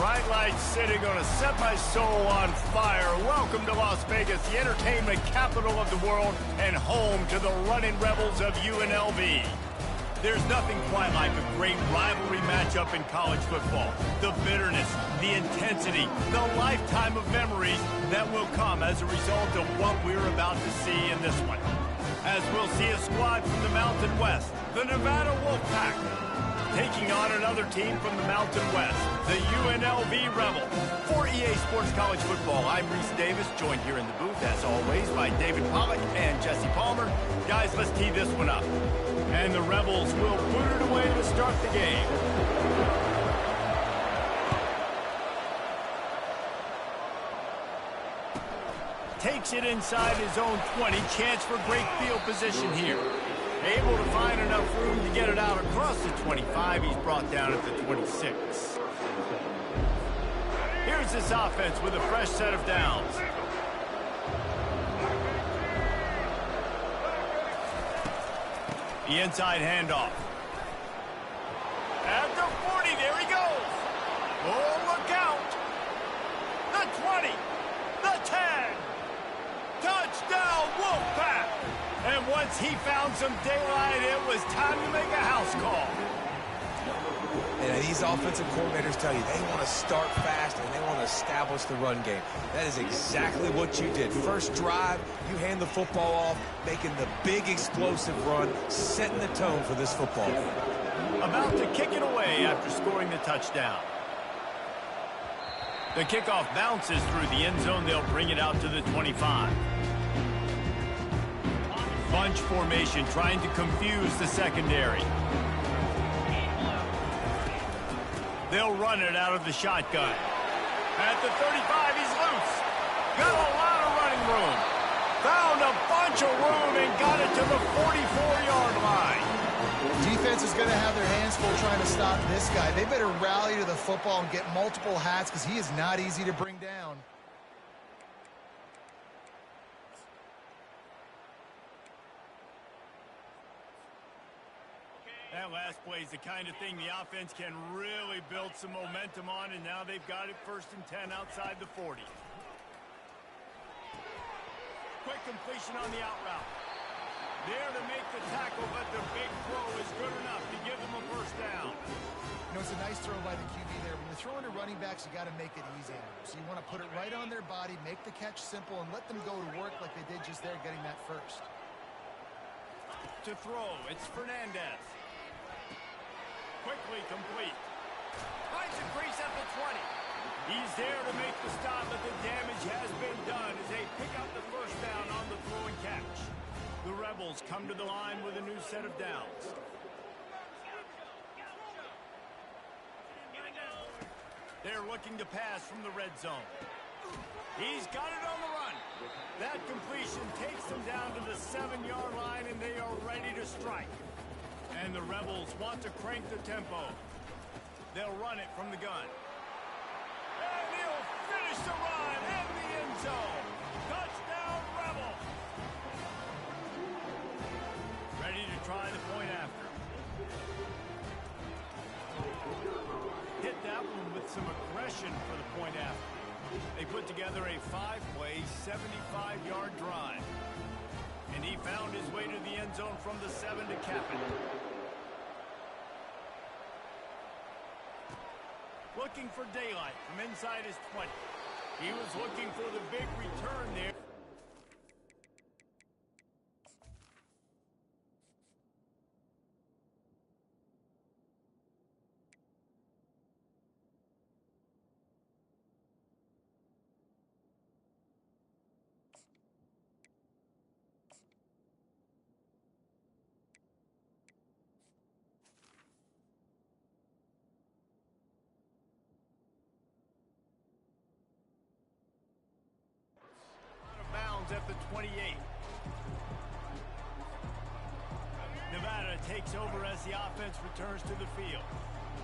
Bright lights city, gonna set my soul on fire. Welcome to Las Vegas, the entertainment capital of the world and home to the running rebels of UNLV. There's nothing quite like a great rivalry matchup in college football. The bitterness, the intensity, the lifetime of memories that will come as a result of what we're about to see in this one. As we'll see a squad from the Mountain West, the Nevada Wolfpack, taking on another team from the Mountain West, the UNLV Rebel. For EA Sports College Football, I'm Reese Davis, joined here in the booth, as always, by David Pollack and Jesse Palmer. Guys, let's tee this one up. And the Rebels will boot it away to start the game. Takes it inside his own 20, chance for great field position here. Able to find enough room to get it out across the 25. He's brought down at the 26. Here's this offense with a fresh set of downs. The inside handoff. At the 40, there he goes. Oh, look out. The 20, the 10. Touchdown, Wolfpack. And once he found some daylight, it was time to make a house call. And these offensive coordinators tell you they want to start fast and they want to establish the run game. That is exactly what you did. First drive, you hand the football off, making the big explosive run, setting the tone for this football game. About to kick it away after scoring the touchdown. The kickoff bounces through the end zone. They'll bring it out to the 25. Bunch formation, trying to confuse the secondary. They'll run it out of the shotgun. At the 35, he's loose. Got a lot of running room. Found a bunch of room and got it to the 44-yard line. Defense is going to have their hands full trying to stop this guy. They better rally to the football and get multiple hats because he is not easy to bring down. That last play is the kind of thing the offense can really build some momentum on, and now they've got it 1st and 10 outside the 40. Quick completion on the out route. There to make the tackle, but the big throw is good enough to give them a first down. You know, it's a nice throw by the QB there. When you're throwing to running backs, you got to make it easy. So you want to put it right on their body, make the catch simple, and let them go to work like they did just there, getting that first. To throw, it's Fernandez. Quickly complete. Finds a crease at the 20. He's there to make the stop, but the damage has been done as they pick up the first down on the throw and catch. The Rebels come to the line with a new set of downs. They're looking to pass from the red zone. He's got it on the run. That completion takes them down to the 7-yard line, and they are ready to strike. And the Rebels want to crank the tempo. They'll run it from the gun. And he'll finish the run in the end zone. Touchdown, Rebels. Ready to try the point after. Hit that one with some aggression for the point after. They put together a 5-play, 75-yard drive. And he found his way to the end zone from the 7 to cap it. Looking for daylight from inside his 20. He was looking for the big return there. At the 28. Nevada takes over as the offense returns to the field.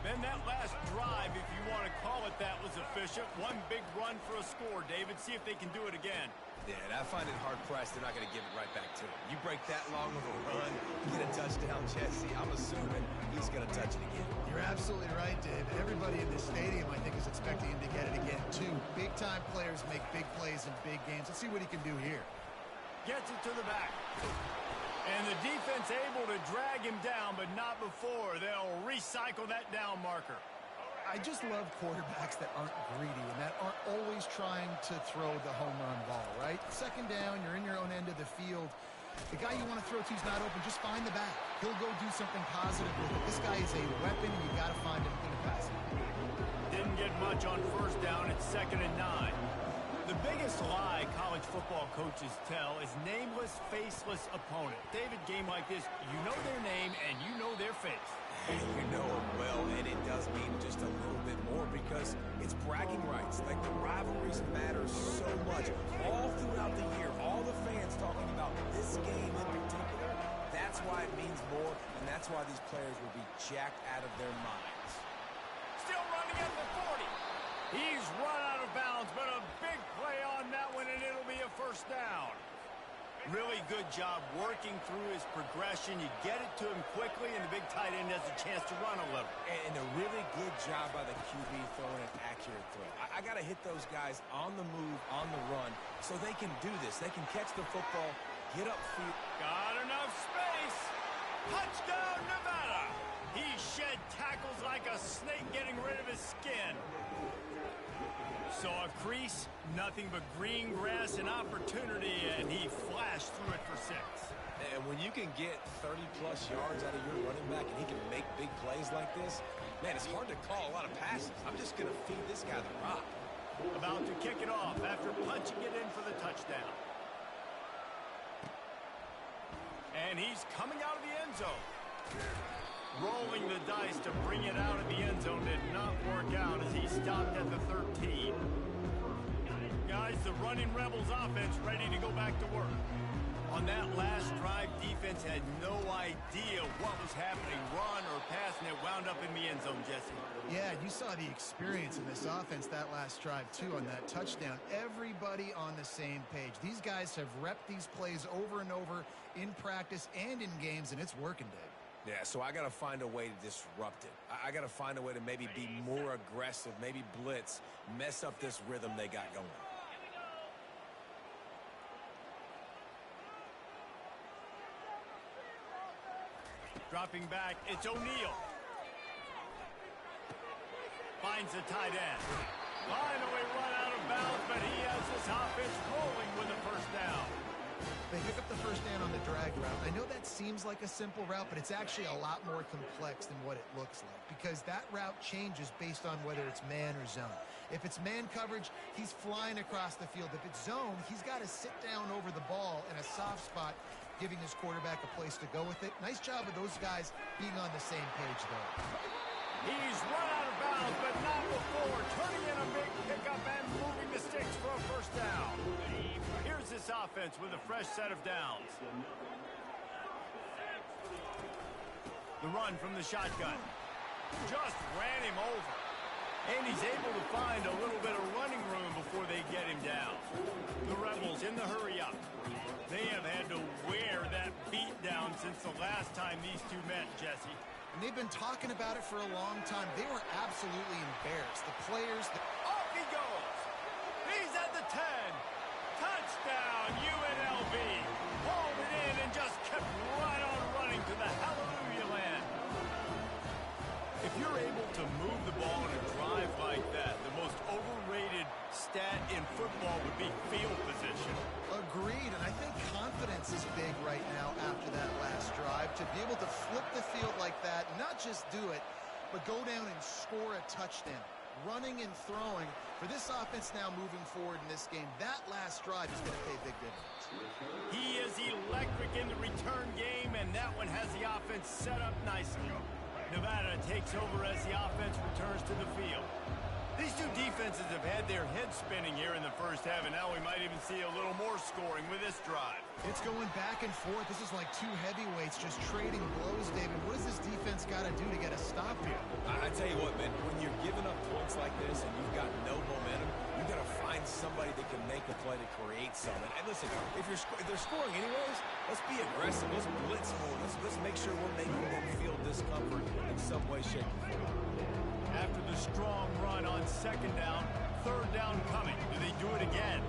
Then that last drive, if you want to call it that, was efficient. One big run for a score, David. See if they can do it again. Yeah, and I find it hard-pressed they're not going to give it right back to him. You break that long of a run, get a touchdown, Jesse, I'm assuming he's going to touch it again. You're absolutely right, Dave. Everybody in this stadium, I think, is expecting him Big-time players make big plays in big games. Let's see what he can do here. Gets it to the back. And the defense able to drag him down, but not before. They'll recycle that down marker. I just love quarterbacks that aren't greedy and that aren't always trying to throw the home run ball, right? Second down, you're in your own end of the field. The guy you want to throw to is not open. Just find the back. He'll go do something positive with it. This guy is a weapon, and you got to find him in the passing. Didn't get much on first down. It's 2nd and 9. The biggest lie college football coaches tell is nameless, faceless opponent. David, game like this, you know their name and you know their face. You know it well, and it does mean just a little bit more because it's bragging rights. Like, the rivalries matter so much. All throughout the year, all the fans talking about this game in particular, that's why it means more, and that's why these players will be jacked out of their minds. Still running at the 40. He's run out of bounds, but a big play on that one, and it'll be a first down. Really good job working through his progression. You get it to him quickly, and the big tight end has a chance to run a little. And a really good job by the QB throwing an accurate throw. I got to hit those guys on the move, on the run, so they can do this. They can catch the football, get upfield. Got enough space. Touchdown, Nevada. He shed tackles like a snake getting rid of his skin. Saw a crease, nothing but green grass and opportunity, and he flashed through it for 6. And when you can get 30-plus yards out of your running back and he can make big plays like this, man, it's hard to call a lot of passes. I'm just going to feed this guy the rock. About to kick it off after punching it in for the touchdown. And he's coming out of the end zone. Rolling the dice to bring it out of the end zone did not work out as he stopped at the 13. Guys, the running Rebels offense ready to go back to work. On that last drive, defense had no idea what was happening, run or pass, and it wound up in the end zone, Jesse. Yeah, you saw the experience in this offense that last drive, too, on that touchdown. Everybody on the same page. These guys have repped these plays over and over in practice and in games, and it's working, Dave. Yeah, so I got to find a way to disrupt it. I got to find a way to maybe be more aggressive, maybe blitz, mess up this rhythm they got going. Dropping back, it's O'Neal. Finds the tight end. Finally run out of bounds, but he has this offense rolling with a first down. They pick up the first down on the drag route. I know that seems like a simple route, but it's actually a lot more complex than what it looks like because that route changes based on whether it's man or zone. If it's man coverage, he's flying across the field. If it's zone, he's got to sit down over the ball in a soft spot, giving his quarterback a place to go with it. Nice job of those guys being on the same page, though. He's run out of bounds, but not before. Turning in a big pickup and moving the sticks for a first down. Here's this offense with a fresh set of downs. The run from the shotgun. Just ran him over. And he's able to find a little bit of running room before they get him down. The Rebels in the hurry up. They have had to wear that beat down since the last time these two met, Jesse. And they've been talking about it for a long time. They were absolutely embarrassed. The players... Off he goes. He's at the 10. Touchdown, UNLV. Hauled it in and just kept right on running to the hallelujah land. If you're able to move the ball in a drive like that, the most overrated stat in football would be field position. Agreed, and I think confidence is big right now after that last drive. To be able to flip the field like that, not just do it, but go down and score a touchdown. Running and throwing, for this offense now moving forward in this game, that last drive is going to pay big dividends. He is electric in the return game, and that one has the offense set up nicely. Nevada takes over as the offense returns to the field. These two defenses have had their heads spinning here in the first half, and now we might even see a little more scoring with this drive. It's going back and forth. This is like two heavyweights just trading blows, David. What does this defense got to do to get a stop here? I tell you what, man, when you're giving up points like this and you've got no momentum, you got to find somebody that can make a play to create something. And listen, if they're scoring anyways, let's be aggressive. Let's blitz more. Let's make sure we're making them feel discomfort in some way, shape, or form. After the strong run on second down, third down coming. Do they do it again?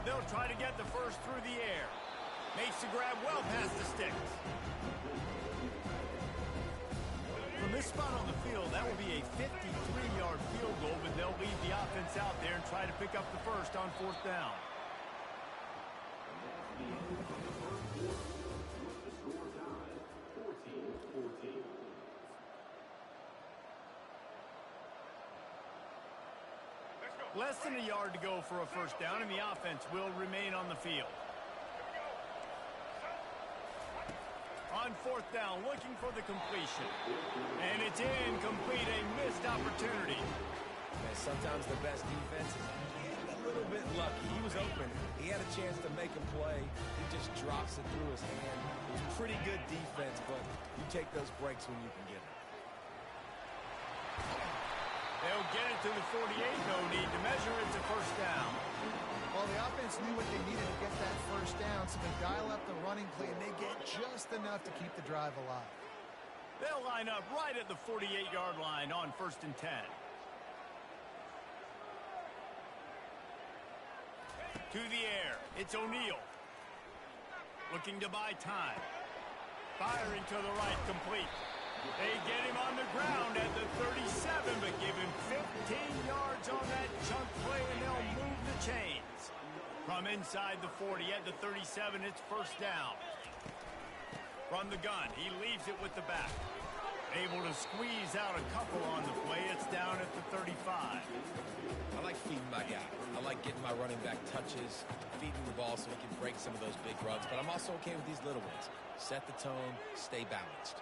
They'll try to get the first through the air. Makes the grab well past the sticks. From this spot on the field, that will be a 53-yard field goal, but they'll leave the offense out there and try to pick up the first on fourth down. Less than a yard to go for a first down, and the offense will remain on the field. On fourth down, looking for the completion. And it's incomplete, a missed opportunity. And sometimes the best defense is a little bit lucky. He was open. He had a chance to make a play. He just drops it through his hand. It was pretty good defense, but you take those breaks when you can get them. They'll get it to the 48, no need to measure. It's a first down. Well, the offense knew what they needed to get that first down, so they dial up the running play, and they get just enough to keep the drive alive. They'll line up right at the 48-yard line on 1st and 10. To the air, it's O'Neal. Looking to buy time. Firing to the right, complete. They get him on the ground at the 37, but give him 15 yards on that chunk play, and they'll move the chains. From inside the 40 at the 37, it's first down. From the gun, he leaves it with the back. Able to squeeze out a couple on the play. It's down at the 35. I like feeding my guy. I like getting my running back touches, feeding the ball so he can break some of those big runs, but I'm also okay with these little ones. Set the tone, stay balanced.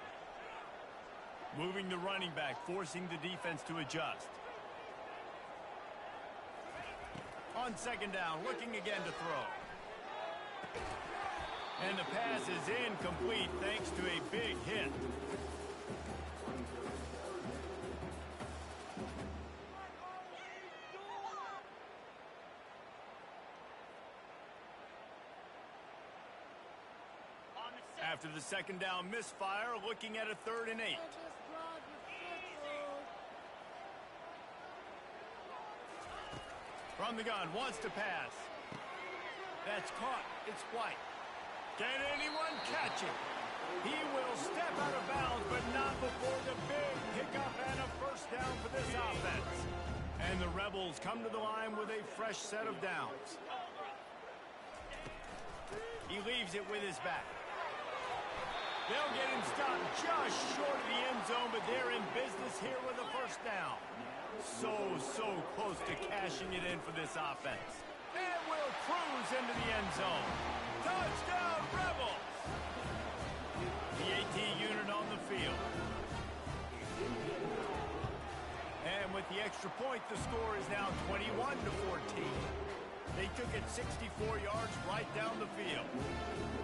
Moving the running back, forcing the defense to adjust. On second down, looking again to throw. And the pass is incomplete thanks to a big hit. After the second down misfire, looking at a 3rd and 8. From the gun, wants to pass. That's caught. It's White. Can anyone catch it? He will step out of bounds, but not before the big pickup and a first down for this offense. And the Rebels come to the line with a fresh set of downs. He leaves it with his back. They'll get him stopped just short of the end zone, but they're in business here with a first down. So close to cashing it in for this offense. And will cruise into the end zone. Touchdown, Rebels! The AT unit on the field. And with the extra point, the score is now 21-14. They took it 64 yards right down the field.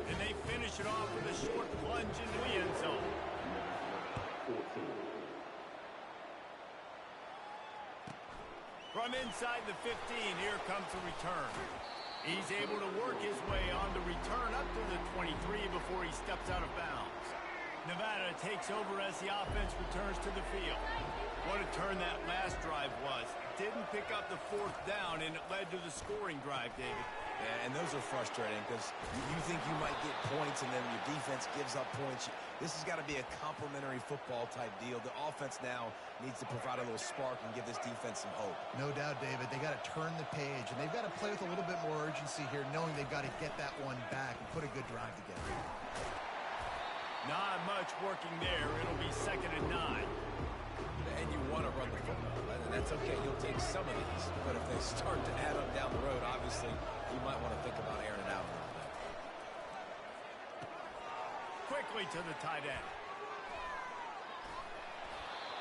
And they finish it off with a short plunge into the end zone. From inside the 15, here comes the return. He's able to work his way on the return up to the 23 before he steps out of bounds. Nevada takes over as the offense returns to the field. What a turn that last drive was. Didn't pick up the 4th down, and it led to the scoring drive, David. Yeah, and those are frustrating because you think you might get points and then your defense gives up points. This has got to be a complementary football type deal. The offense now needs to provide a little spark and give this defense some hope. No doubt, David. They got to turn the page, and they've got to play with a little bit more urgency here, knowing they've got to get that one back and put a good drive together. Not much working there. It'll be 2nd and 9. And you want to run the football. And that's okay. You'll take some of these. But if they start to add up down the road, obviously, you might want to think about airing it out a little bit. Quickly to the tight end.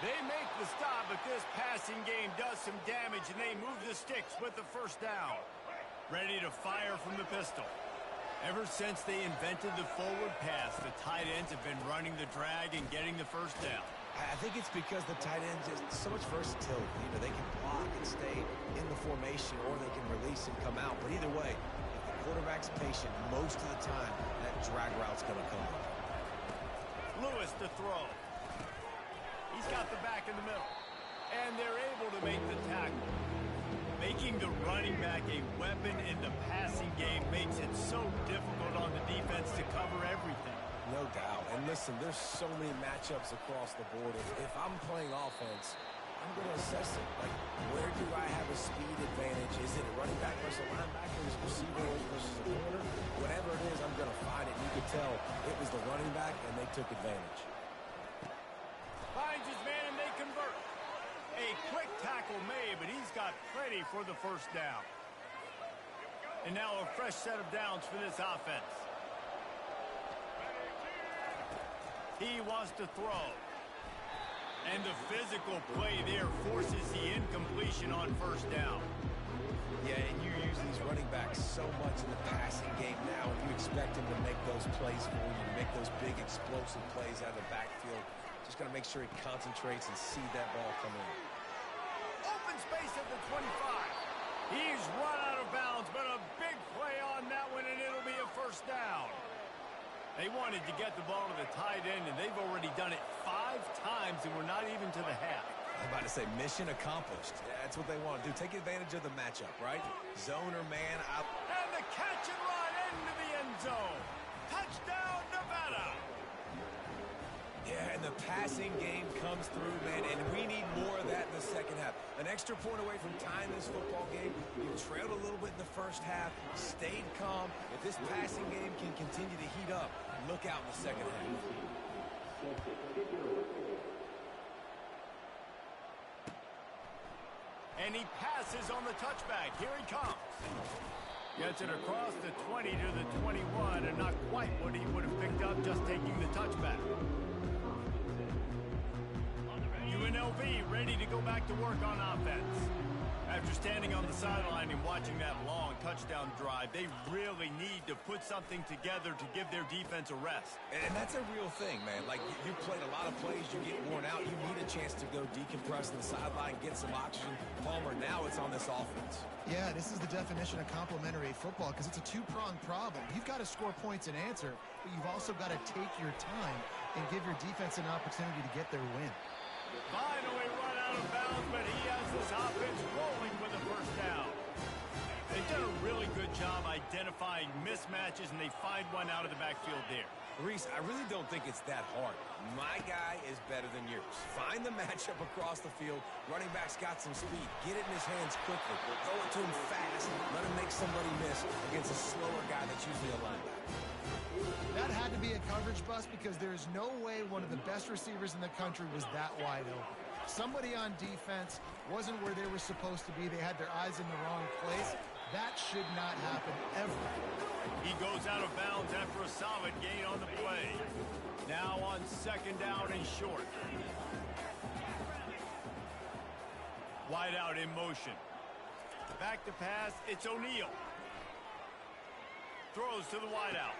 They make the stop, but this passing game does some damage, and they move the sticks with the first down. Ready to fire from the pistol. Ever since they invented the forward pass, the tight ends have been running the drag and getting the first down. I think it's because the tight ends have so much versatility. You know, they can block and stay in the formation, or they can release and come out. But either way, if the quarterback's patient, most of the time, that drag route's going to come up. Lewis to throw. He's got the back in the middle. And they're make the tackle. Making the running back a weapon in the passing game makes it so difficult on the defense to cover everything. No doubt. And listen, there's so many matchups across the board. If I'm playing offense, I'm going to assess it. Like, where do I have a speed advantage? Is it a running back versus a linebacker? Is it a receiver versus a corner? Whatever it is, I'm going to find it. And you could tell it was the running back, and they took advantage. Finds his man, and they convert. A quick tackle made, but he's got plenty for the first down. And now a fresh set of downs for this offense. He wants to throw. And the physical play there forces the incompletion on first down. Yeah, and you use these running backs so much in the passing game now, and you expect them to make those plays for you, to make those big explosive plays out of the backfield. Just got to make sure he concentrates and see that ball come in. Open space at the 25. He's run out of bounds, but a big play on that one, and it'll be a first down. They wanted to get the ball to the tight end, and they've already done it 5 times, and we're not even to the half. I'm about to say mission accomplished. That's what they want to do. Take advantage of the matchup, right? Zone or man out. And the catch and run into the end zone. Touchdown, Nevada. Yeah, and the passing game comes through, man, and we need more of that in the second half. An extra point away from tying this football game. You trailed a little bit in the first half, stayed calm. If this passing game can continue to heat up, look out in the second half. And he passes on the touchback. Here he comes. Gets it across the 20 to the 21, and not quite what he would have picked up just taking the touchback. UNLV ready to go back to work on offense. After standing on the sideline and watching that long touchdown drive, they really need to put something together to give their defense a rest. And that's a real thing, man. Like, you played a lot of plays, you get worn out, you need a chance to go decompress on the sideline, get some oxygen. Palmer, now it's on this offense. Yeah, this is the definition of complementary football because it's a two-pronged problem. You've got to score points and answer, but you've also got to take your time and give your defense an opportunity to get their win. Finally run out of bounds, but he has this offense rolling with a first down. They've done a really good job identifying mismatches, and they find one out of the backfield there. Reese, I really don't think it's that hard. My guy is better than yours. Find the matchup across the field. Running back's got some speed. Get it in his hands quickly. Throw it to him fast. Let him make somebody miss against a slower guy that's usually a linebacker. That had to be a coverage bust because there's no way one of the best receivers in the country was that wide open. Somebody on defense wasn't where they were supposed to be. They had their eyes in the wrong place. That should not happen ever. He goes out of bounds after a solid gain on the play. Now on second down and short. Wide out in motion. Back to pass, it's O'Neal. Throws to the wideout.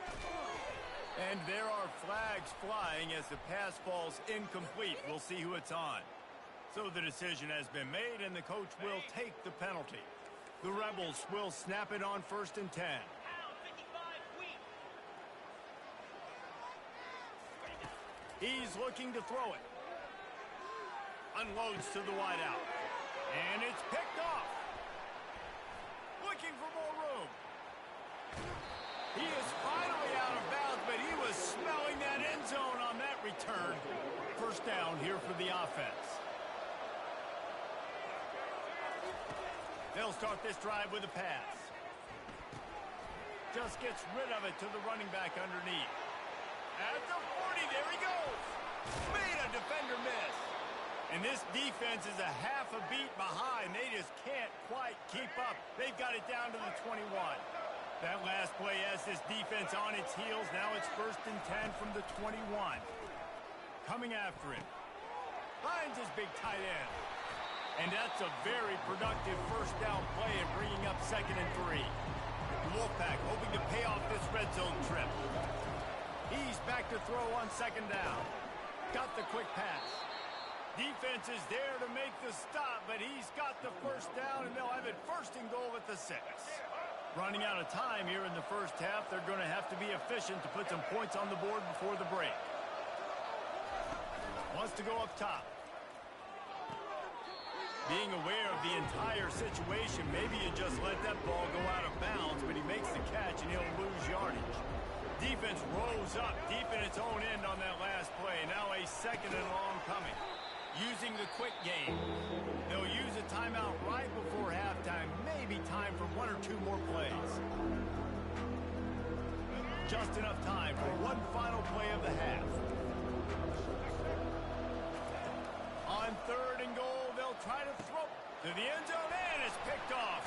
And there are flags flying as the pass falls incomplete. We'll see who it's on. So the decision has been made, and the coach will take the penalty. The Rebels will snap it on 1st and 10. He's looking to throw it. Unloads to the wideout. And it's picked off. Looking for more room. He is finally out of bounds, but he was smelling that end zone on that return. First down here for the offense. They'll start this drive with a pass. Just gets rid of it to the running back underneath. At the 40, there he goes. Made a defender miss. And this defense is a half a beat behind. They just can't quite keep up. They've got it down to the 21. That last play has this defense on its heels. Now it's 1st and 10 from the 21. Coming after him. Finds his big tight end. And that's a very productive first down play and bringing up 2nd and 3. The Wolfpack hoping to pay off this red zone trip. He's back to throw on 2nd down. Got the quick pass. Defense is there to make the stop, but he's got the first down, and they'll have it 1st and goal at the 6. Running out of time here in the first half. They're going to have to be efficient to put some points on the board before the break. Wants to go up top. Being aware of the entire situation, maybe you just let that ball go out of bounds, but he makes the catch and he'll lose yardage. Defense rose up deep in its own end on that last play. Now a second and long coming. Using the quick game. They'll use a timeout right before halftime. Maybe time for one or two more plays. Just enough time for one final play of the half. On 3rd and goal, they'll try to throw to the end zone, and it's picked off.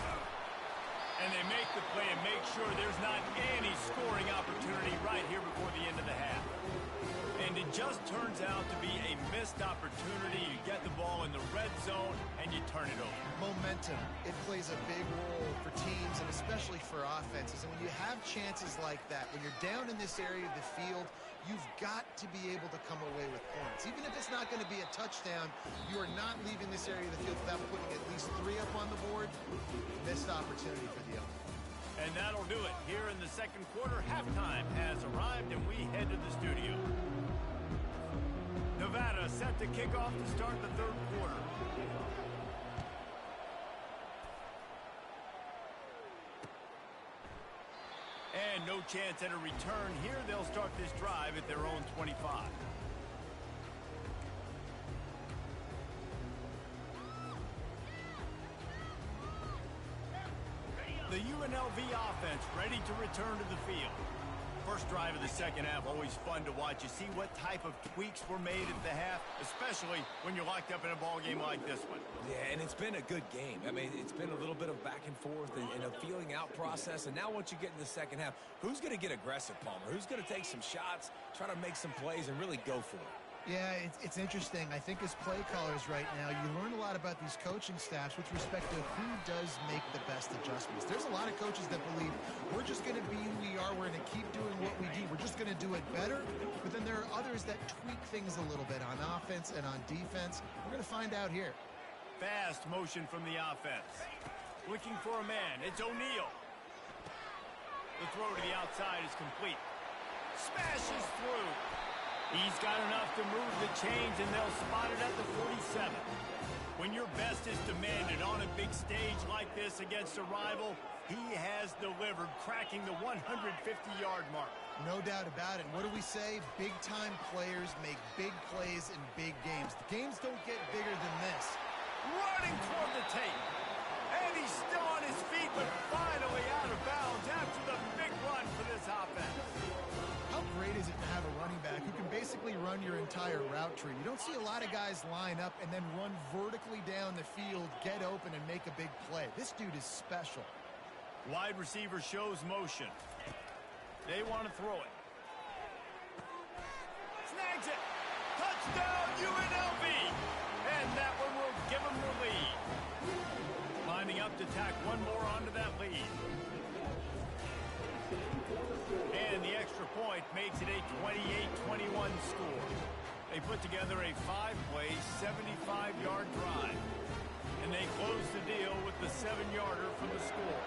And they make the play and make sure there's not any scoring opportunity right here before the end of the half. And it just turns out to be a missed opportunity. You get the ball in the red zone, and you turn it over. Momentum. It plays a big role for teams and especially for offenses. And when you have chances like that, when you're down in this area of the field, you've got to be able to come away with points. Even if it's not going to be a touchdown, you are not leaving this area of the field without putting at least 3 up on the board. Missed opportunity for the other. And that'll do it. Here in the second quarter, halftime has arrived, and we head to the studio. Nevada set to kick off to start the 3rd quarter. And no chance at a return here. They'll start this drive at their own 25. The UNLV offense ready to return to the field. First drive of the second half, always fun to watch. You see what type of tweaks were made at the half, especially when you're locked up in a ball game like this one. Yeah, and it's been a good game. I mean, it's been a little bit of back and forth and a feeling out process. And now once you get in the second half, who's going to get aggressive, Palmer? Who's going to take some shots, try to make some plays, and really go for it? Yeah, it's interesting. I think as play callers right now, you learn a lot about these coaching staffs with respect to who does make the best adjustments. There's a lot of coaches that believe we're just going to be who we are. We're going to keep doing what we do. We're just going to do it better. But then there are others that tweak things a little bit on offense and on defense. We're going to find out here. Fast motion from the offense. Looking for a man. It's O'Neal. The throw to the outside is complete. Smashes through. He's got enough to move the chains, and they'll spot it at the 47. When your best is demanded on a big stage like this against a rival, he has delivered, cracking the 150-yard mark. No doubt about it. What do we say? Big-time players make big plays in big games. The games don't get bigger than this. Running toward the tape. And he's still on his feet, but finally out of bounds after the big run for this offense. How great is it to have a running back who can basically run your entire route tree? You don't see a lot of guys line up and then run vertically down the field, get open, and make a big play. This dude is special. Wide receiver shows motion. They want to throw it. Snags it. Touchdown, UNLV. And that one will give them the lead. Lining up to tack one more onto that lead. And the extra point makes it a 28-21 score. They put together a 5-play, 75-yard drive. And they close the deal with the 7-yarder for the score.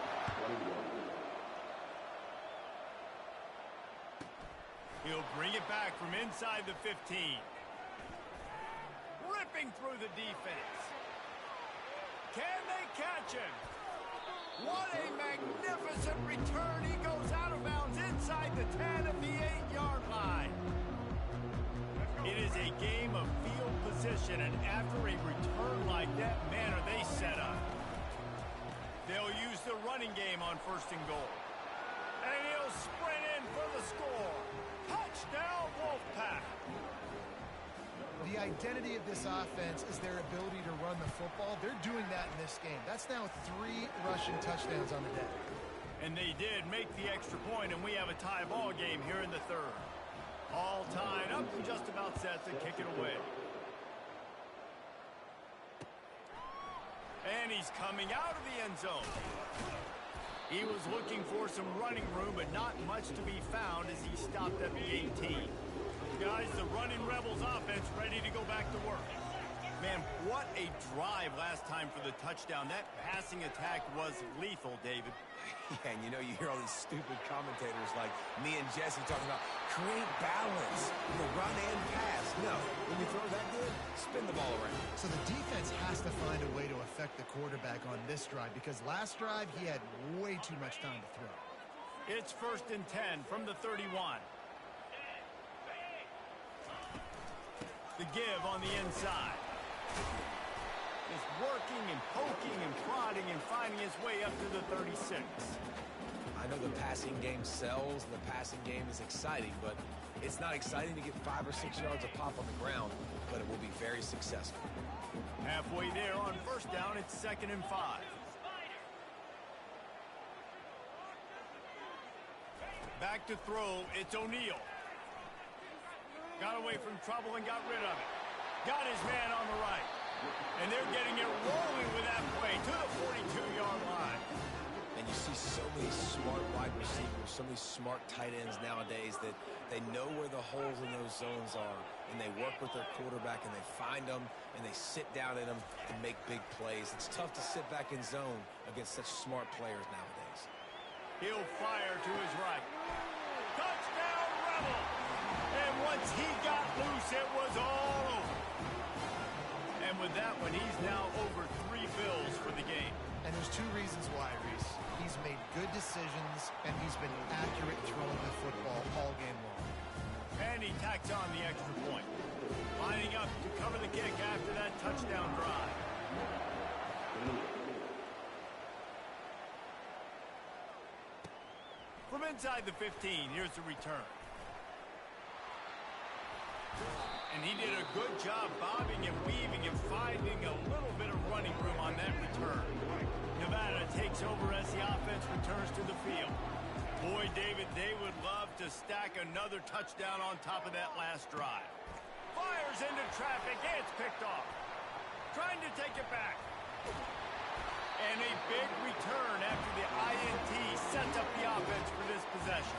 He'll bring it back from inside the 15. Ripping through the defense. Can they catch him? What a magnificent return. He goes out of bounds inside the 10 of the 8-yard line. It is a game of field position, and after a return like that, man, are they set up. They'll use the running game on 1st and goal. And he'll sprint in for the score. Touchdown, Wolfpack. The identity of this offense is their ability to run the football. They're doing that in this game. That's now 3 rushing touchdowns on the day. And they did make the extra point, and we have a tie ball game here in the 3rd. All tied up and just about set to kick it away. And he's coming out of the end zone. He was looking for some running room, but not much to be found as he stopped at the 18. Guys, the running Rebels offense ready to go back to work. Man, what a drive last time for the touchdown. That passing attack was lethal, David. Yeah, and you hear all these stupid commentators like me and Jesse talking about create balance, run and pass. No, when you throw that good, spin the ball around. So the defense has to find a way to protect the quarterback on this drive because last drive he had way too much time to throw. It's 1st and 10 from the 31. The give on the inside. Is working and poking and prodding and finding his way up to the 36. I know the passing game sells and the passing game is exciting, but it's not exciting to get 5 or 6 yards of pop on the ground, but it will be very successful. Halfway there on 1st down, it's 2nd and 5. Back to throw, it's O'Neal. Got away from trouble and got rid of it. Got his man on the right. And they're getting it rolling with that play to the 42-yard line. And you see so many smart wide receivers, so many smart tight ends nowadays that they know where the holes in those zones are, and they work with their quarterback, and they find them, and they sit down in them and make big plays. It's tough to sit back in zone against such smart players nowadays. He'll fire to his right. Touchdown, Rebel! And once he got loose, it was all over. And with that one, he's now over 3 bills for the game. And there's 2 reasons why, Reese. He's made good decisions, and he's been accurate throwing the football all game long. And he tacks on the extra point. Lining up to cover the kick after that touchdown drive. From inside the 15, here's the return. And he did a good job bobbing and weaving and finding a little bit of running room on that return. Nevada takes over as the offense returns to the field. Boy, David, they would love to stack another touchdown on top of that last drive. Fires into traffic. It's picked off. Trying to take it back. And a big return after the INT sets up the offense for this possession.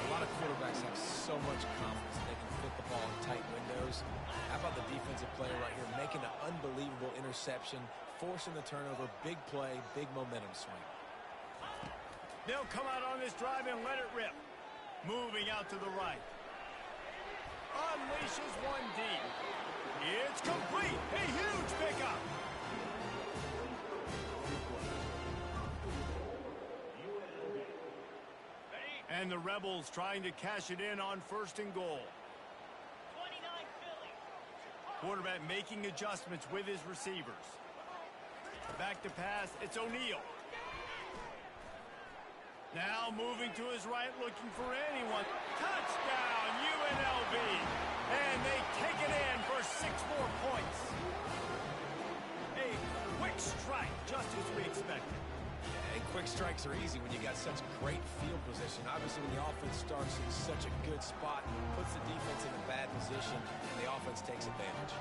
A lot of quarterbacks have so much confidence they can fit the ball in tight windows. How about the defensive player right here making an unbelievable interception, forcing the turnover, big play, big momentum swing. They'll come out on this drive and let it rip. Moving out to the right. Unleashes one deep. It's complete. A huge pickup. And the Rebels trying to cash it in on 1st and goal. Quarterback making adjustments with his receivers. Back to pass, it's O'Neal. Now moving to his right, looking for anyone. Touchdown, UNLV. And they take it in for 6 more points. A quick strike, just as we expected. And quick strikes are easy when you got such great field position. Obviously, when the offense starts in such a good spot, puts the defense in a bad position, and the offense takes advantage.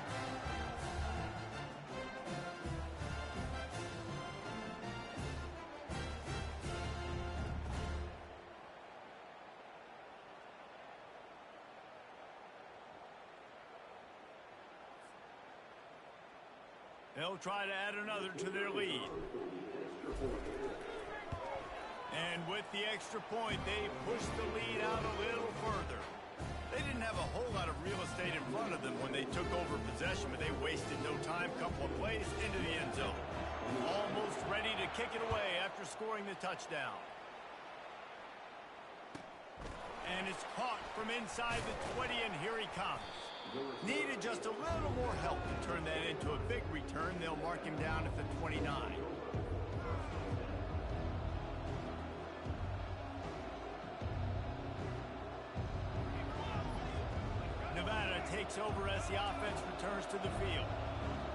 They'll try to add another to their lead. And with the extra point, they push the lead out a little further. They didn't have a whole lot of real estate in front of them when they took over possession, but they wasted no time. Couple of plays into the end zone. Almost ready to kick it away after scoring the touchdown. And it's caught from inside the 20, and here he comes. Needed just a little more help to turn that into a big return. They'll mark him down at the 29. Nevada takes over as the offense returns to the field.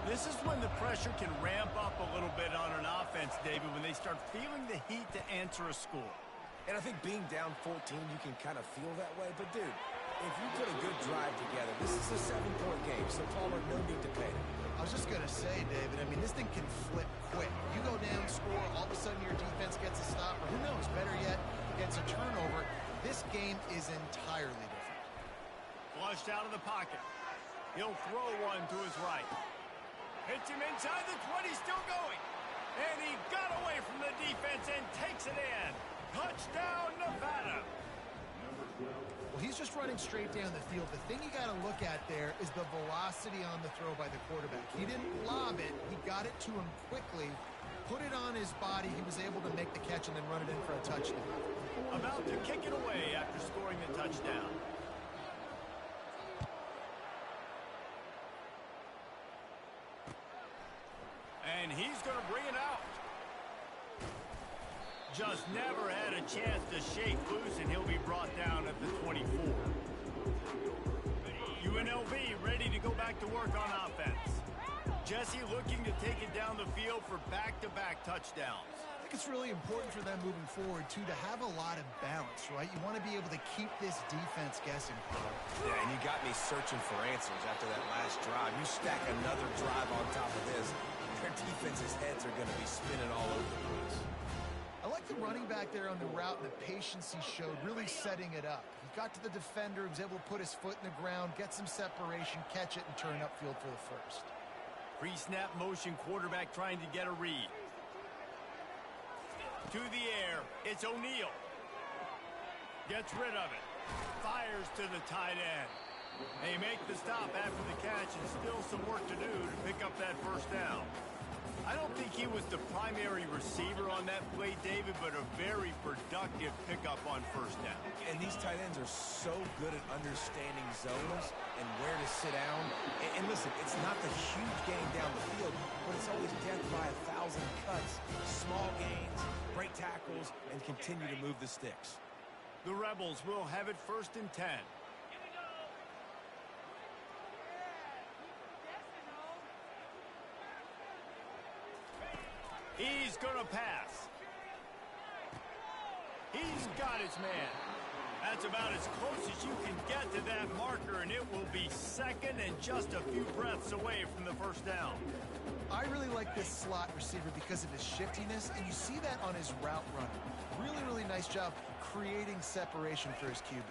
This is when the pressure can ramp up a little bit on an offense, David, when they start feeling the heat to answer a score. And I think being down 14, you can kind of feel that way. But, dude, if you put a good drive together, this is a 7-point game, so Palmer, no need to panic. I was just going to say, David, I mean, this thing can flip quick. You go down, score, all of a sudden your defense gets a stop, or who knows, better yet, gets a turnover. This game is entirely different. Flushed out of the pocket. He'll throw one to his right. Hits him inside the 20, still going. And he got away from the defense and takes it in. Touchdown, Nevada. Well, he's just running straight down the field. The thing you got to look at there is the velocity on the throw by the quarterback. He didn't lob it. He got it to him quickly, put it on his body. He was able to make the catch and then run it in for a touchdown. About to kick it away after scoring the touchdown. And he's going to bring it out. Just never had a chance to shake loose, and he'll be brought down at the 24. UNLV ready to go back to work on offense. Jesse looking to take it down the field for back-to-back touchdowns. I think it's really important for them moving forward, too, to have a lot of balance, right? You want to be able to keep this defense guessing. Yeah, and you got me searching for answers after that last drive. You stack another drive on top of this, their defense's heads are going to be spinning all over the place. I like the running back there on the route and the patience he showed, really setting it up. He got to the defender, was able to put his foot in the ground, get some separation, catch it, and turn upfield for the first. Pre-snap motion, quarterback trying to get a read. To the air, it's O'Neal. Gets rid of it. Fires to the tight end. They make the stop after the catch, and still some work to do to pick up that first down. I don't think he was the primary receiver on that play, David, but a very productive pickup on first down. And these tight ends are so good at understanding zones and where to sit down. And listen, it's not the huge gain down the field, but it's always death by 1,000 cuts, small gains, break tackles, and continue to move the sticks. The Rebels will have it 1st and 10. He's going to pass. He's got his man. That's about as close as you can get to that marker, and it will be second and just a few breaths away from the first down. I really like this slot receiver because of his shiftiness, and you see that on his route running. Really, really nice job creating separation for his QB.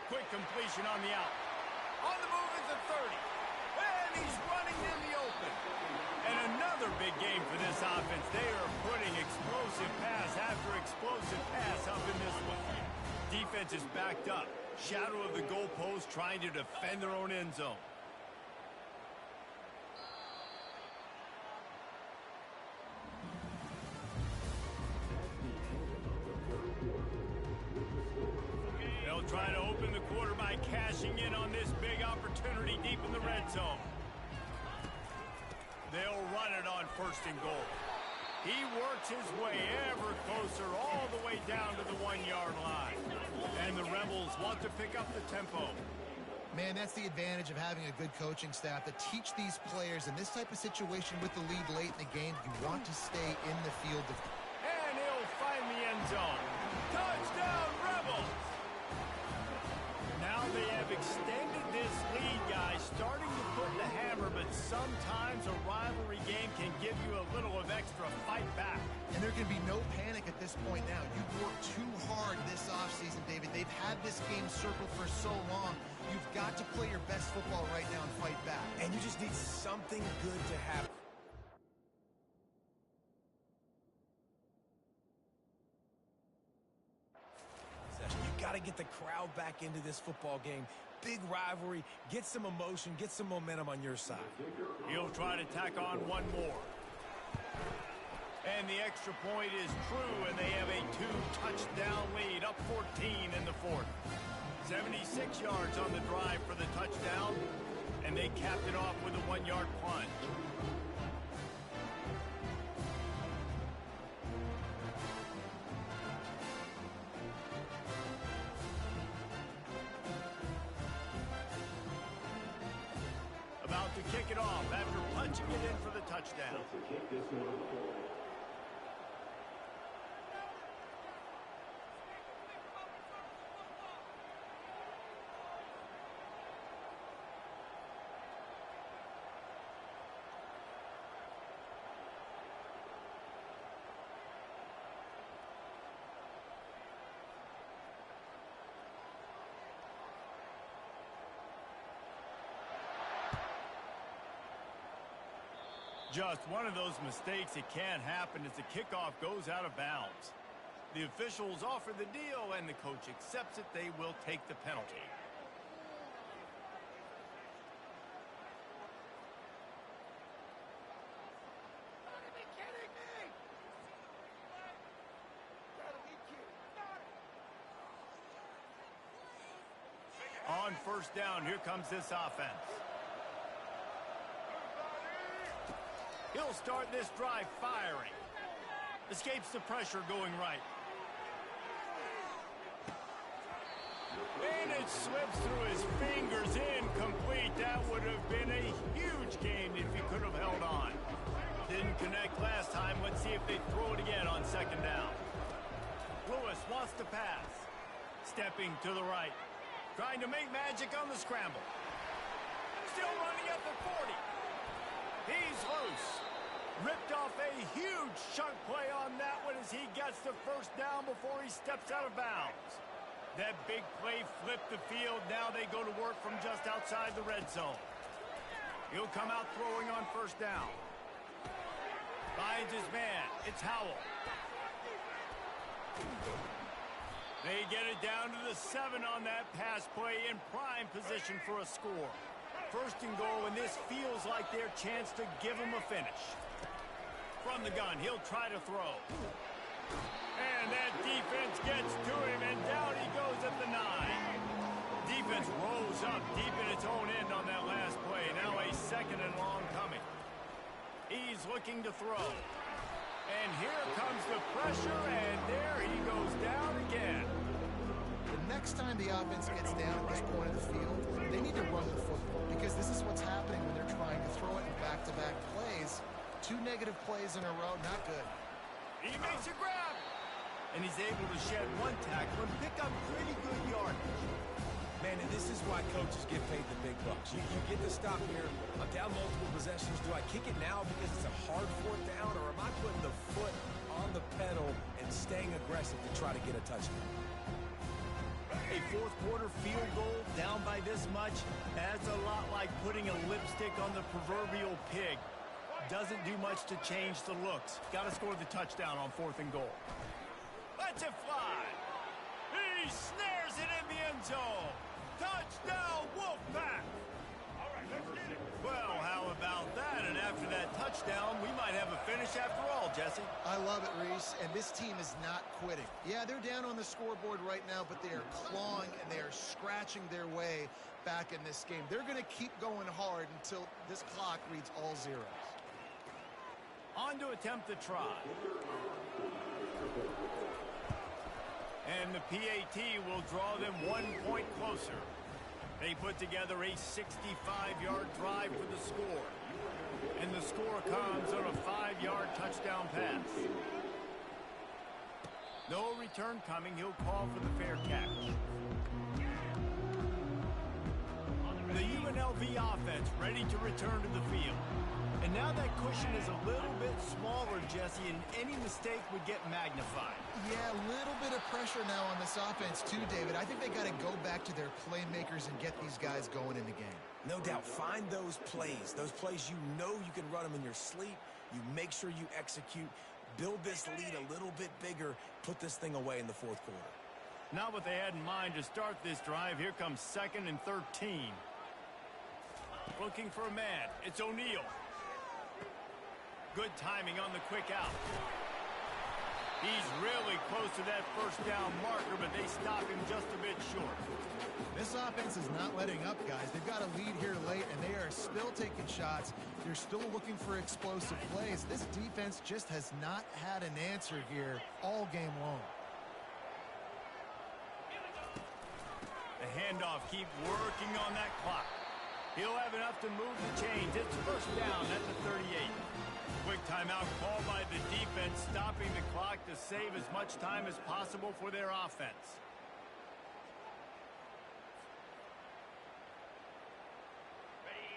Quick completion on the out. On the move is the 30. And he's running in the open. And another big game for this offense. They are putting explosive pass after explosive pass up in this one. Defense is backed up. Shadow of the goalpost trying to defend their own end zone. They'll try to open the quarter by cashing in on this big opportunity deep in the red zone. They'll run it on 1st and goal. He works his way ever closer all the way down to the 1-yard line. And the Rebels want to pick up the tempo. Man, that's the advantage of having a good coaching staff to teach these players in this type of situation with the lead late in the game. You want to stay in the field. And he'll find the end zone. Touchdown, Rebels! Now they have extended this lead, guys, starting to put the hammer, but sometimes a rivalry game can give you a little of extra fight back. And there can be no panic at this point now. You've worked too hard this offseason, David. They've had this game circled for so long. You've got to play your best football right now and fight back. And you just need something good to happen. You got to get the crowd back into this football game. Big rivalry. Get some emotion. Get some momentum on your side. He'll try to tack on one more. And the extra point is true, and they have a 2-touchdown lead, up 14 in the 4th. 76 yards on the drive for the touchdown, and they capped it off with a 1-yard plunge. About to kick it off after punching it in for the touchdown. Just one of those mistakes that can't happen as the kickoff goes out of bounds. The officials offer the deal, and the coach accepts it. They will take the penalty. On first down, here comes this offense. He'll start this drive firing. Escapes the pressure going right. And it slips through his fingers, incomplete. That would have been a huge gain if he could have held on. Didn't connect last time. Let's see if they throw it again on second down. Lewis wants to pass. Stepping to the right. Trying to make magic on the scramble. Still running at the 40. He's loose. Ripped off a huge chunk play on that one as he gets the first down before he steps out of bounds. That big play flipped the field. Now they go to work from just outside the red zone. He'll come out throwing on first down. Finds his man. It's Howell. They get it down to the 7 on that pass play, in prime position for a score. First and goal, and this feels like their chance to give him a finish. From the gun, he'll try to throw. And that defense gets to him, and down he goes at the 9. Defense rose up deep in its own end on that last play. Now a second and long coming. He's looking to throw. And here comes the pressure, and there he goes down again. The next time the offense gets down at this point of the field, they need to run the football, because this is what's happening when they're trying to throw it in back-to-back plays. 2 negative plays in a row, not good. He makes a grab. And he's able to shed 1 tackle and pick up pretty good yardage. Man, and this is why coaches get paid the big bucks. You get the stop here. I'm down multiple possessions. Do I kick it now because it's a hard 4th down, or am I putting the foot on the pedal and staying aggressive to try to get a touchdown? A 4th quarter field goal down by this much, that's a lot like putting a lipstick on the proverbial pig. Doesn't do much to change the looks. Got to score the touchdown on 4th and goal. Lets it fly. He snares it in the end zone. Touchdown, Wolfpack. All right, let's get it. Well, how about that? And after that touchdown, we might have a finish after all, Jesse. I love it, Reese, and this team is not quitting. Yeah, they're down on the scoreboard right now, but they are clawing and they are scratching their way back in this game. They're going to keep going hard until this clock reads all zeros. On to attempt the try. And the PAT will draw them 1 point closer. They put together a 65-yard drive for the score. And the score comes on a 5-yard touchdown pass. No return coming. He'll call for the fair catch. The UNLV offense ready to return to the field. And now that cushion is a little bit smaller, Jesse, and any mistake would get magnified. Yeah, a little bit of pressure now on this offense too, David. I think they got to go back to their playmakers and get these guys going in the game. No doubt. Find those plays you know you can run them in your sleep. You make sure you execute. Build this lead a little bit bigger. Put this thing away in the 4th quarter. Not what they had in mind to start this drive. Here comes 2nd and 13. Looking for a man. It's O'Neal. Good timing on the quick out. He's really close to that first down marker, but they stop him just a bit short. This offense is not letting up, guys. They've got a lead here late, and they are still taking shots. They're still looking for explosive plays. This defense just has not had an answer here all game long. The handoff keep working on that clock. He'll have enough to move the chains. It's first down at the 38. Quick timeout called by the defense, stopping the clock to save as much time as possible for their offense.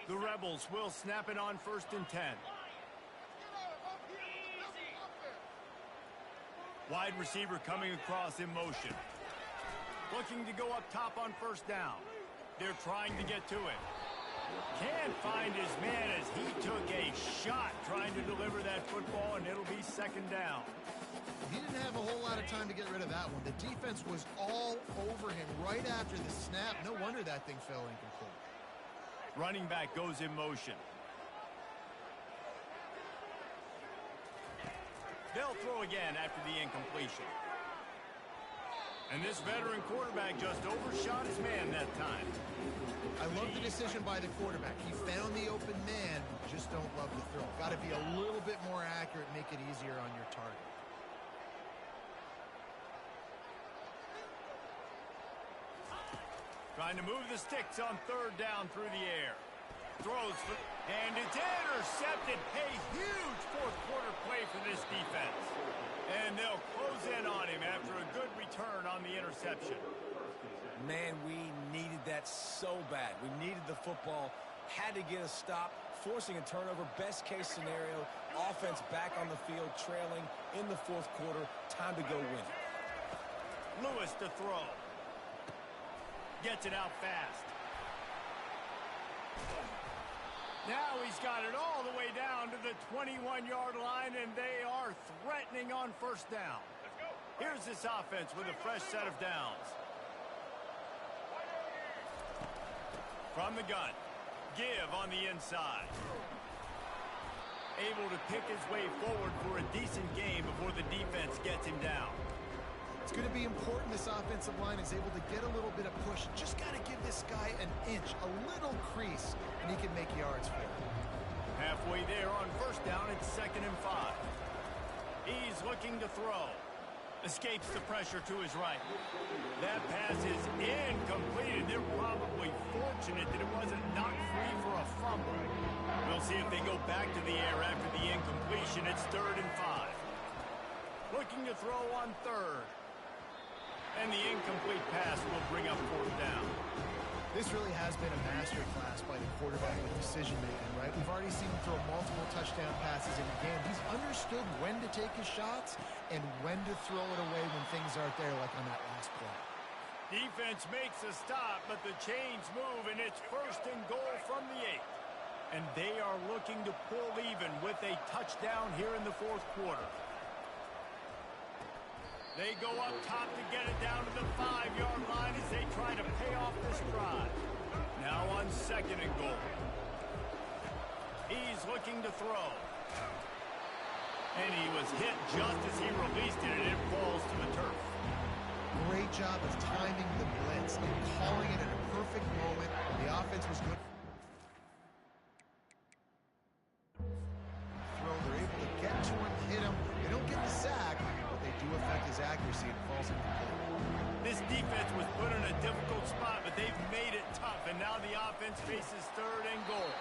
The Rebels will snap it on 1st and 10. Wide receiver coming across in motion. Looking to go up top on first down. They're trying to get to it. Can't find his man as he took a shot trying to deliver that football, and it'll be 2nd down. He didn't have a whole lot of time to get rid of that one. The defense was all over him right after the snap. No wonder that thing fell incomplete. Running back goes in motion. They'll throw again after the incompletion. And this veteran quarterback just overshot his man that time. I love the decision by the quarterback. He found the open man, just don't love the throw. Got to be a little bit more accurate, make it easier on your target. Trying to move the sticks on third down through the air. Throws, and it's intercepted. A huge fourth quarter play for this defense. And they'll close in on him after a good return on the interception. Man, we needed that so bad. We needed the football, had to get a stop, forcing a turnover. Best case scenario, offense back on the field, trailing in the fourth quarter. Time to go win. Lewis to throw. Gets it out fast. Now he's got it all the way down to the 21-yard line, and they are threatening on first down. Here's this offense with a fresh set of downs. From the gun, give on the inside. Able to pick his way forward for a decent game before the defense gets him down. It's going to be important this offensive line is able to get a little bit of push. Just got to give this guy an inch, a little crease, and he can make yards for it. Halfway there on first down, it's 2nd and 5. He's looking to throw. Escapes the pressure to his right. That pass is incomplete. They're probably fortunate that it wasn't knocked free for a fumble. We'll see if they go back to the air after the incompletion. It's 3rd and 5. Looking to throw on third. And the incomplete pass will bring up 4th down. This really has been a masterclass by the quarterback with decision-making, right? We've already seen him throw multiple touchdown passes in the game. He's understood when to take his shots and when to throw it away when things aren't there, like on that last play. Defense makes a stop, but the chains move, and it's 1st and goal from the 8. And they are looking to pull even with a touchdown here in the fourth quarter. They go up top to get it down to the 5-yard line as they try to pay off this drive. Now on 2nd and goal. He's looking to throw. And he was hit just as he released it, and it falls to the turf. Great job of timing the blitz and calling it at a perfect moment. The offense was good. They're able to get to him, hit him. They don't get the sack, but they do affect his accuracy and falls incomplete. This defense was put in a difficult spot, but they've made it tough, and now the offense faces 3rd and goal.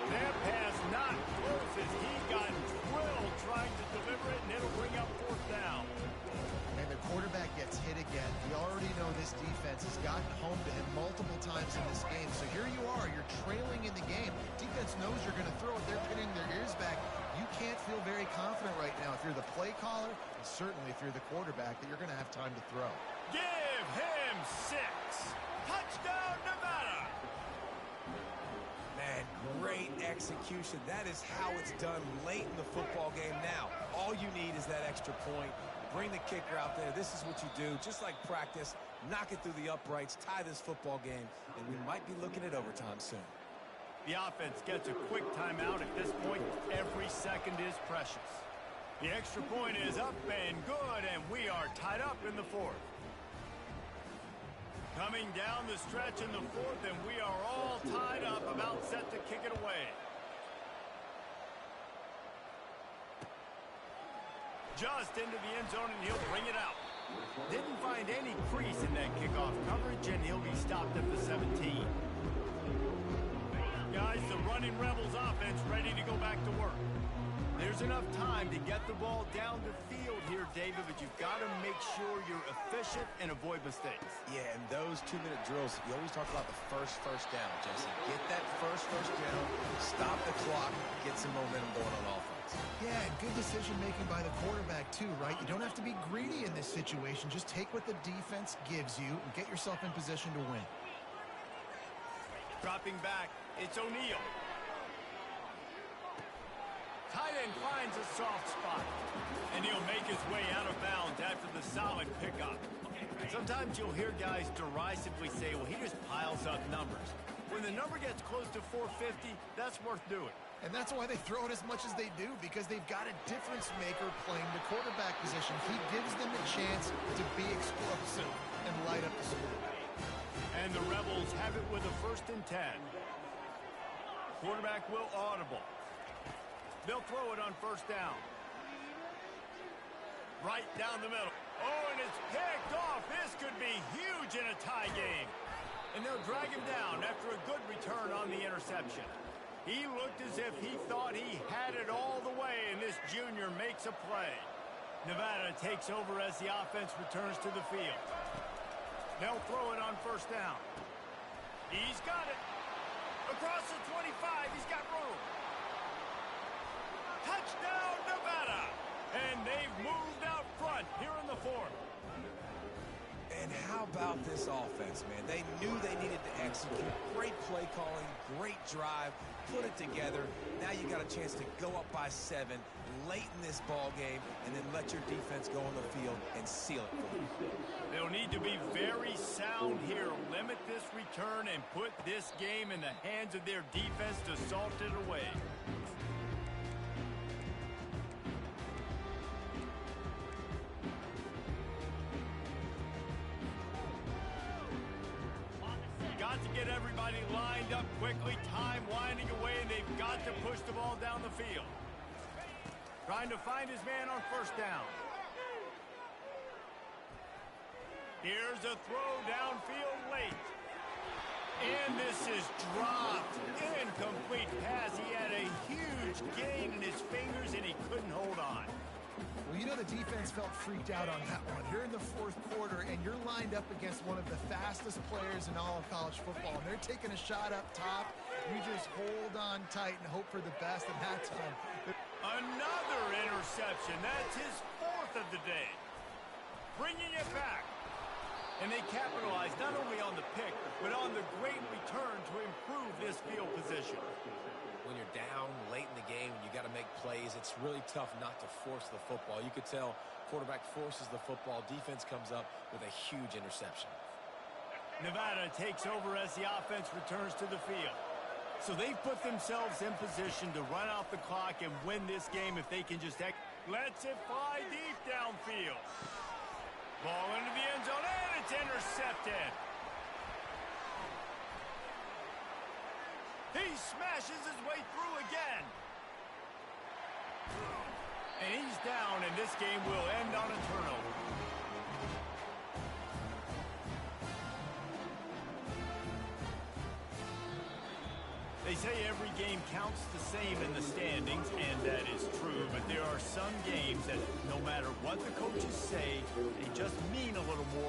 That pass not close as he got drilled trying to deliver it, and it'll bring up 4th down. And the quarterback gets hit again. We already know this defense has gotten home to him multiple times in this game. So here you are, you're trailing in the game. Defense knows you're going to throw it. They're pinning their ears back. You can't feel very confident right now if you're the play caller, and certainly if you're the quarterback, that you're going to have time to throw. Give him 6. Touchdown, Nevada. Man, great execution. That is how it's done late in the football game. Now, all you need is that extra point. Bring the kicker out there. This is what you do. Just like practice, knock it through the uprights, tie this football game, and we might be looking at overtime soon. The offense gets a quick timeout. At this point, every second is precious. The extra point is up and good, and we are tied up in the 4th. Coming down the stretch in the 4th, and we are all tied up, about set to kick it away. Just into the end zone, and he'll bring it out. Didn't find any crease in that kickoff coverage, and he'll be stopped at the 17. Guys, the running Rebels offense ready to go back to work. There's enough time to get the ball down the field here, David, but you've got to make sure you're efficient and avoid mistakes. Yeah, and those 2-minute drills, you always talk about the first down, Jesse. Get that first down, stop the clock, get some momentum going on offense. Yeah, and good decision-making by the quarterback, too, right? You don't have to be greedy in this situation. Just take what the defense gives you and get yourself in position to win. Dropping back, it's O'Neal. Tight and finds a soft spot. And he'll make his way out of bounds after the solid pickup. Sometimes you'll hear guys derisively say, well, he just piles up numbers. When the number gets close to 450, that's worth doing. And that's why they throw it as much as they do, because they've got a difference maker playing the quarterback position. He gives them a chance to be explosive and light up the score. And the Rebels have it with a 1st and 10. Quarterback will audible. They'll throw it on 1st down. Right down the middle. Oh, and it's picked off. This could be huge in a tie game. And they'll drag him down after a good return on the interception. He looked as if he thought he had it all the way, and this junior makes a play. Nevada takes over as the offense returns to the field. They'll throw it on 1st down. He's got it. Across the 25, he's got room. Touchdown, Nevada! And they've moved out front here in the 4th. And how about this offense, man? They knew they needed to execute. Great play calling, great drive, put it together. Now you got a chance to go up by 7 late in this ball game and then let your defense go on the field and seal it for you. They'll need to be very sound here. Limit this return and put this game in the hands of their defense to salt it away. Got to get everybody lined up quickly. Time winding away, and they've got to push the ball down the field. Trying to find his man on 1st down. Here's a throw downfield late. And this is dropped. Incomplete pass. He had a huge gain in his fingers, and he couldn't hold on. Well, you know the defense felt freaked out on that one. You're in the 4th quarter, and you're lined up against one of the fastest players in all of college football, and they're taking a shot up top. You just hold on tight and hope for the best, and that time. Another interception. That's his 4th of the day. Bringing it back. And they capitalize not only on the pick, but on the great return to improve this field position. When you're down late in the game and you got to make plays, it's really tough not to force the football. You could tell quarterback forces the football. Defense comes up with a huge interception. Nevada takes over as the offense returns to the field. So they've put themselves in position to run out the clock and win this game if they can just lets it fly deep downfield. Ball into the end zone, and it's intercepted. He smashes his way through again. And he's down, and this game will end on a turnover. They say every game counts the same in the standings, and that is true. But there are some games that no matter what the coaches say, they just mean a little more